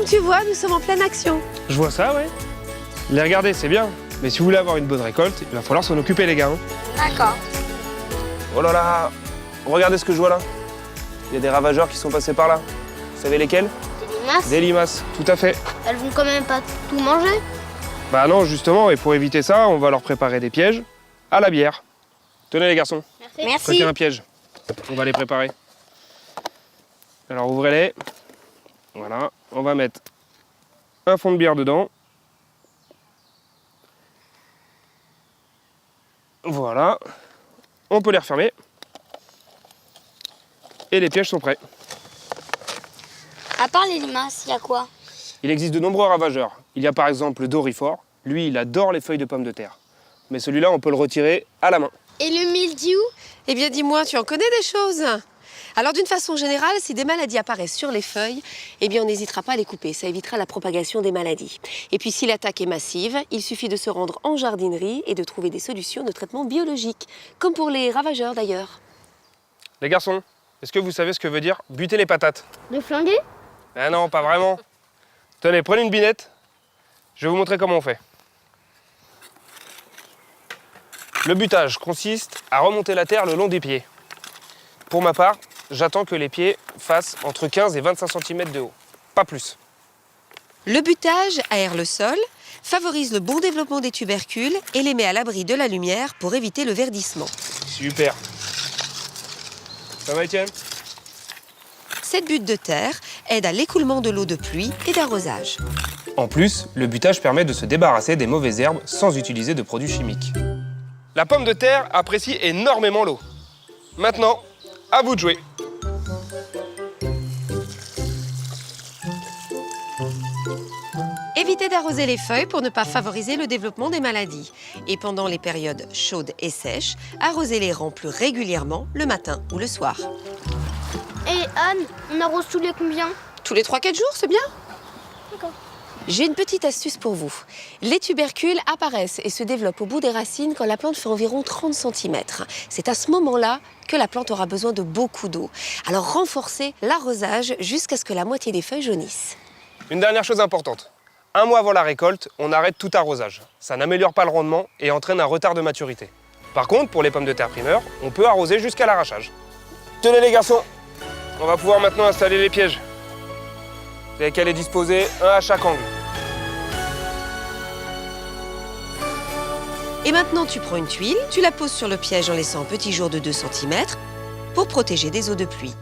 tu vois, nous sommes en pleine action. Je vois ça, ouais. Les regarder, c'est bien. Mais si vous voulez avoir une bonne récolte, il va falloir s'en occuper, les gars. Hein. D'accord. Oh là là, regardez ce que je vois là. Il y a des ravageurs qui sont passés par là. Vous savez lesquels? Des limaces? Des limaces, tout à fait. Elles vont quand même pas tout manger. Bah non, justement, et pour éviter ça, on va leur préparer des pièges à la bière. Tenez, les garçons, Merci. prenez un piège. On va les préparer. Alors, ouvrez-les. Voilà, on va mettre un fond de bière dedans. Voilà, on peut les refermer. Et les pièges sont prêts. À part les limaces, il y a quoi? Il existe de nombreux ravageurs. Il y a par exemple le dorifort. Lui, il adore les feuilles de pommes de terre. Mais celui-là, on peut le retirer à la main. Et le mildiou? Eh bien, dis-moi, tu en connais des choses. Alors, d'une façon générale, si des maladies apparaissent sur les feuilles, eh bien, on n'hésitera pas à les couper. Ça évitera la propagation des maladies. Et puis, si l'attaque est massive, il suffit de se rendre en jardinerie et de trouver des solutions de traitement biologique, comme pour les ravageurs d'ailleurs. Les garçons, est-ce que vous savez ce que veut dire buter les patates? De flinguer? Ah non, pas vraiment. Tenez, prenez une binette. Je vais vous montrer comment on fait. Le butage consiste à remonter la terre le long des pieds. Pour ma part, j'attends que les pieds fassent entre 15 et 25 cm de haut. Pas plus. Le butage aère le sol, favorise le bon développement des tubercules et les met à l'abri de la lumière pour éviter le verdissement. Super. Ça va, Étienne? Cette butte de terre aide à l'écoulement de l'eau de pluie et d'arrosage. En plus, le butage permet de se débarrasser des mauvaises herbes sans utiliser de produits chimiques. La pomme de terre apprécie énormément l'eau. Maintenant, à vous de jouer. Évitez d'arroser les feuilles pour ne pas favoriser le développement des maladies. Et pendant les périodes chaudes et sèches, arrosez les rangs plus régulièrement le matin ou le soir. Et Anne, on arrose tous les combien? Tous les 3-4 jours, c'est bien. D'accord. J'ai une petite astuce pour vous. Les tubercules apparaissent et se développent au bout des racines quand la plante fait environ 30 cm. C'est à ce moment-là que la plante aura besoin de beaucoup d'eau. Alors renforcez l'arrosage jusqu'à ce que la moitié des feuilles jaunissent. Une dernière chose importante. Un mois avant la récolte, on arrête tout arrosage. Ça n'améliore pas le rendement et entraîne un retard de maturité. Par contre, pour les pommes de terre primeurs, on peut arroser jusqu'à l'arrachage. Tenez les garçons, on va pouvoir maintenant installer les pièges. Vous n'avez qu'à les disposer un à chaque angle. Et maintenant, tu prends une tuile, tu la poses sur le piège en laissant un petit jour de 2 cm pour protéger des eaux de pluie.